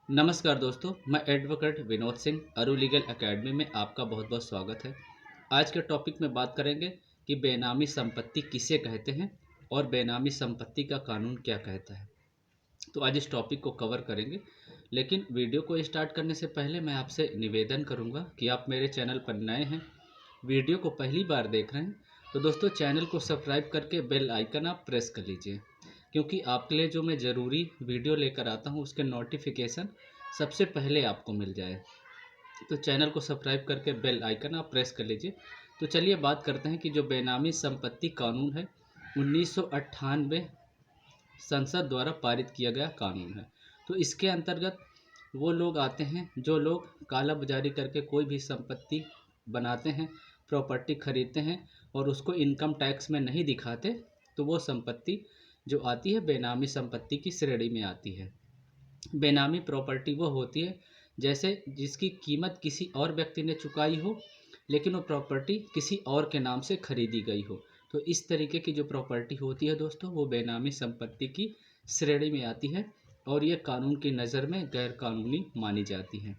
नमस्कार दोस्तों, मैं एडवोकेट विनोद सिंह अरु लीगल एकेडमी में आपका बहुत बहुत स्वागत है। आज के टॉपिक में बात करेंगे कि बेनामी संपत्ति किसे कहते हैं और बेनामी संपत्ति का कानून क्या कहता है। तो आज इस टॉपिक को कवर करेंगे, लेकिन वीडियो को स्टार्ट करने से पहले मैं आपसे निवेदन करूंगा कि आप मेरे चैनल पर नए हैं, वीडियो को पहली बार देख रहे हैं, तो दोस्तों चैनल को सब्सक्राइब करके बेल आइकन आप प्रेस कर लीजिए, क्योंकि आपके लिए जो मैं ज़रूरी वीडियो लेकर आता हूं उसके नोटिफिकेशन सबसे पहले आपको मिल जाए। तो चैनल को सब्सक्राइब करके बेल आइकन आप प्रेस कर लीजिए। तो चलिए बात करते हैं कि जो बेनामी संपत्ति कानून है 1998 संसद द्वारा पारित किया गया कानून है। तो इसके अंतर्गत वो लोग आते हैं जो लोग काला बाजारी करके कोई भी संपत्ति बनाते हैं, प्रॉपर्टी खरीदते हैं और उसको इनकम टैक्स में नहीं दिखाते, तो वो संपत्ति जो आती है बेनामी संपत्ति की श्रेणी में आती है। बेनामी प्रॉपर्टी वो होती है जैसे जिसकी कीमत किसी और व्यक्ति ने चुकाई हो, लेकिन वो प्रॉपर्टी किसी और के नाम से खरीदी गई हो। तो इस तरीके की जो प्रॉपर्टी होती है दोस्तों, वो बेनामी संपत्ति की श्रेणी में आती है और ये कानून की नज़र में गैर कानूनी मानी जाती है।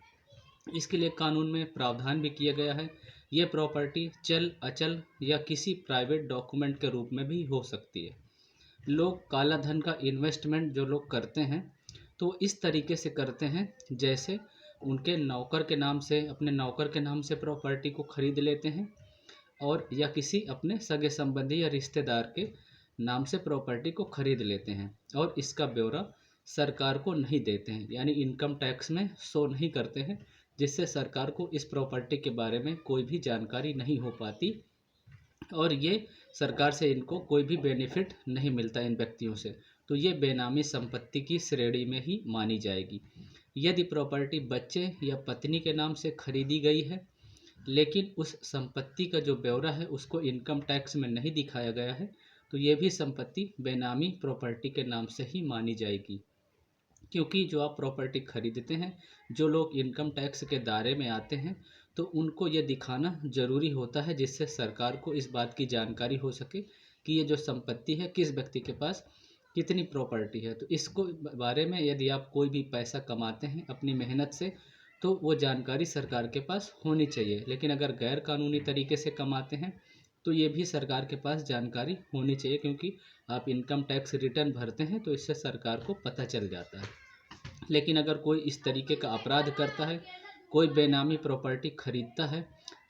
इसके लिए कानून में प्रावधान भी किया गया है। ये प्रॉपर्टी चल अचल या किसी प्राइवेट डॉक्यूमेंट के रूप में भी हो सकती है। लोग काला धन का इन्वेस्टमेंट जो लोग करते हैं, तो इस तरीके से करते हैं जैसे उनके नौकर के नाम से, अपने नौकर के नाम से प्रॉपर्टी को खरीद लेते हैं और या किसी अपने सगे संबंधी या रिश्तेदार के नाम से प्रॉपर्टी को खरीद लेते हैं और इसका ब्यौरा सरकार को नहीं देते हैं, यानी इनकम टैक्स में शो नहीं करते हैं, जिससे सरकार को इस प्रॉपर्टी के बारे में कोई भी जानकारी नहीं हो पाती और ये सरकार से इनको कोई भी बेनिफिट नहीं मिलता इन व्यक्तियों से। तो ये बेनामी संपत्ति की श्रेणी में ही मानी जाएगी। यदि प्रॉपर्टी बच्चे या पत्नी के नाम से खरीदी गई है, लेकिन उस संपत्ति का जो ब्यौरा है उसको इनकम टैक्स में नहीं दिखाया गया है, तो ये भी संपत्ति बेनामी प्रॉपर्टी के नाम से ही मानी जाएगी। क्योंकि जो आप प्रॉपर्टी खरीदते हैं, जो लोग इनकम टैक्स के दायरे में आते हैं, तो उनको ये दिखाना ज़रूरी होता है जिससे सरकार को इस बात की जानकारी हो सके कि ये जो संपत्ति है किस व्यक्ति के पास कितनी प्रॉपर्टी है। तो इसको बारे में यदि आप कोई भी पैसा कमाते हैं अपनी मेहनत से, तो वो जानकारी सरकार के पास होनी चाहिए। लेकिन अगर गैर कानूनी तरीके से कमाते हैं तो ये भी सरकार के पास जानकारी होनी चाहिए, क्योंकि आप इनकम टैक्स रिटर्न भरते हैं तो इससे सरकार को पता चल जाता है। लेकिन अगर कोई इस तरीके का अपराध करता है, कोई बेनामी प्रॉपर्टी खरीदता है,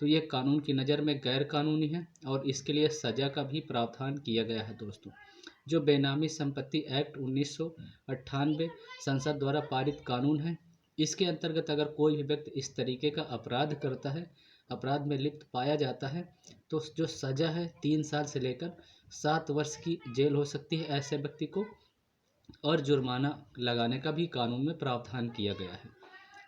तो ये कानून की नज़र में गैर कानूनी है और इसके लिए सज़ा का भी प्रावधान किया गया है दोस्तों। जो बेनामी संपत्ति एक्ट 1998 संसद द्वारा पारित कानून है, इसके अंतर्गत अगर कोई भी व्यक्ति इस तरीके का अपराध करता है, अपराध में लिप्त पाया जाता है, तो जो सज़ा है 3 साल से लेकर 7 वर्ष की जेल हो सकती है ऐसे व्यक्ति को, और जुर्माना लगाने का भी कानून में प्रावधान किया गया है।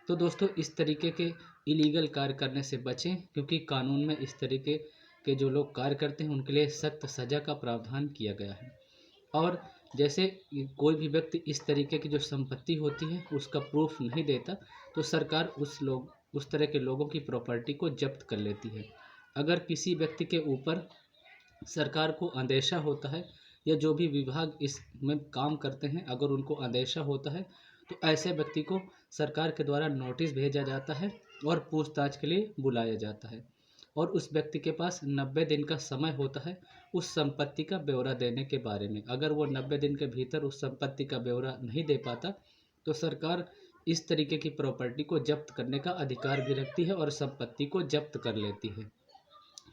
तो दोस्तों इस तरीके के इलीगल कार्य करने से बचें, क्योंकि कानून में इस तरीके के जो लोग कार्य करते हैं उनके लिए सख्त सज़ा का प्रावधान किया गया है। और जैसे कोई भी व्यक्ति इस तरीके की जो संपत्ति होती है उसका प्रूफ नहीं देता, तो सरकार उस तरह के लोगों की प्रॉपर्टी को जब्त कर लेती है। अगर किसी व्यक्ति के ऊपर सरकार को अंदेशा होता है या जो भी विभाग इसमें काम करते हैं अगर उनको अंदेशा होता है, तो ऐसे व्यक्ति को सरकार के द्वारा नोटिस भेजा जाता है और पूछताछ के लिए बुलाया जाता है और उस व्यक्ति के पास 90 दिन का समय होता है उस संपत्ति का ब्यौरा देने के बारे में। अगर वो 90 दिन के भीतर उस संपत्ति का ब्यौरा नहीं दे पाता, तो सरकार इस तरीके की प्रॉपर्टी को जब्त करने का अधिकार भी रखती है और संपत्ति को जब्त कर लेती है।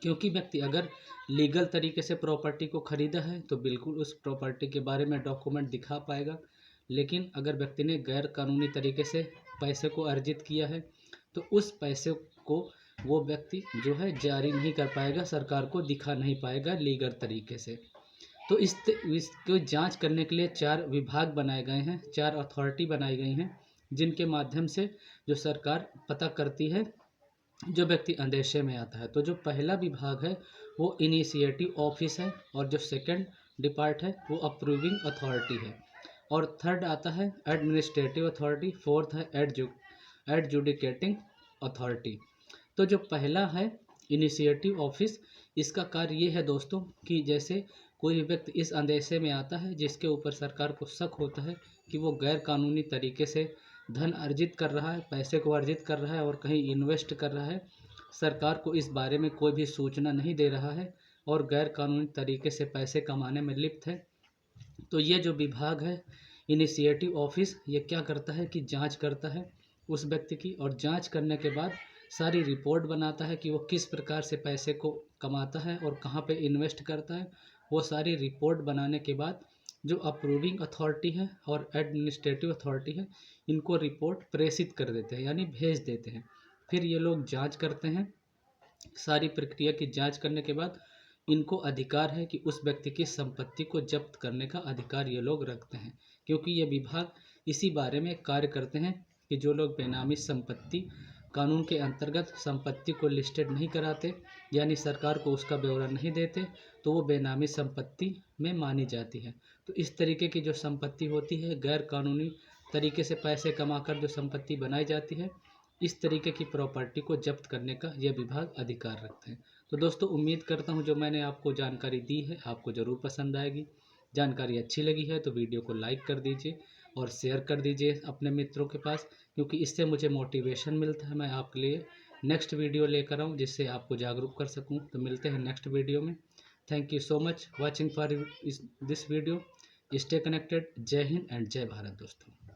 क्योंकि व्यक्ति अगर लीगल तरीके से प्रॉपर्टी को खरीदा है तो बिल्कुल उस प्रॉपर्टी के बारे में डॉक्यूमेंट दिखा पाएगा, लेकिन अगर व्यक्ति ने गैर कानूनी तरीके से पैसे को अर्जित किया है तो उस पैसे को वो व्यक्ति जो है जारी नहीं कर पाएगा, सरकार को दिखा नहीं पाएगा लीगल तरीके से। तो इसको जांच करने के लिए 4 विभाग बनाए गए हैं, 4 अथॉरिटी बनाई गई हैं, जिनके माध्यम से जो सरकार पता करती है जो व्यक्ति अंदेशे में आता है। तो जो पहला विभाग है वो इनिशिएटिव ऑफिस है और जो सेकंड डिपार्ट है वो अप्रूविंग अथॉरिटी है और थर्ड आता है एडमिनिस्ट्रेटिव अथॉरिटी, फोर्थ है एडजुडिकेटिंग अथॉरिटी। तो जो पहला है इनिशिएटिव ऑफिस, इसका कार्य ये है दोस्तों कि जैसे कोई भी व्यक्ति इस अंदेशे में आता है जिसके ऊपर सरकार को शक होता है कि वो गैर कानूनी तरीके से धन अर्जित कर रहा है, पैसे को अर्जित कर रहा है और कहीं इन्वेस्ट कर रहा है, सरकार को इस बारे में कोई भी सूचना नहीं दे रहा है और गैर कानूनी तरीके से पैसे कमाने में लिप्त है, तो ये जो विभाग है, इनिशिएटिव ऑफिस, ये क्या करता है कि जांच करता है उस व्यक्ति की, और जांच करने के बाद सारी रिपोर्ट बनाता है कि वो किस प्रकार से पैसे को कमाता है और कहाँ पे इन्वेस्ट करता है। वो सारी रिपोर्ट बनाने के बाद जो अप्रूविंग अथॉरिटी है और एडमिनिस्ट्रेटिव अथॉरिटी है, इनको रिपोर्ट प्रेषित कर देते हैं, यानी भेज देते हैं। फिर ये लोग जांच करते हैं। सारी प्रक्रिया की जांच करने के बाद इनको अधिकार है कि उस व्यक्ति की संपत्ति को जब्त करने का अधिकार ये लोग रखते हैं, क्योंकि ये विभाग इसी बारे में कार्य करते हैं कि जो लोग बेनामी संपत्ति कानून के अंतर्गत संपत्ति को लिस्टेड नहीं कराते, यानी सरकार को उसका ब्यौरा नहीं देते, तो वो बेनामी संपत्ति में मानी जाती है। तो इस तरीके की जो संपत्ति होती है, गैर कानूनी तरीके से पैसे कमाकर जो संपत्ति बनाई जाती है, इस तरीके की प्रॉपर्टी को जब्त करने का यह विभाग अधिकार रखते हैं। तो दोस्तों, उम्मीद करता हूँ जो मैंने आपको जानकारी दी है आपको ज़रूर पसंद आएगी। जानकारी अच्छी लगी है तो वीडियो को लाइक कर दीजिए और शेयर कर दीजिए अपने मित्रों के पास, क्योंकि इससे मुझे मोटिवेशन मिलता है, मैं आपके लिए नेक्स्ट वीडियो लेकर आऊँ जिससे आपको जागरूक कर सकूँ। तो मिलते हैं नेक्स्ट वीडियो में। Thank you so much watching for this video. Stay connected. जय हिंद एंड जय भारत दोस्तों।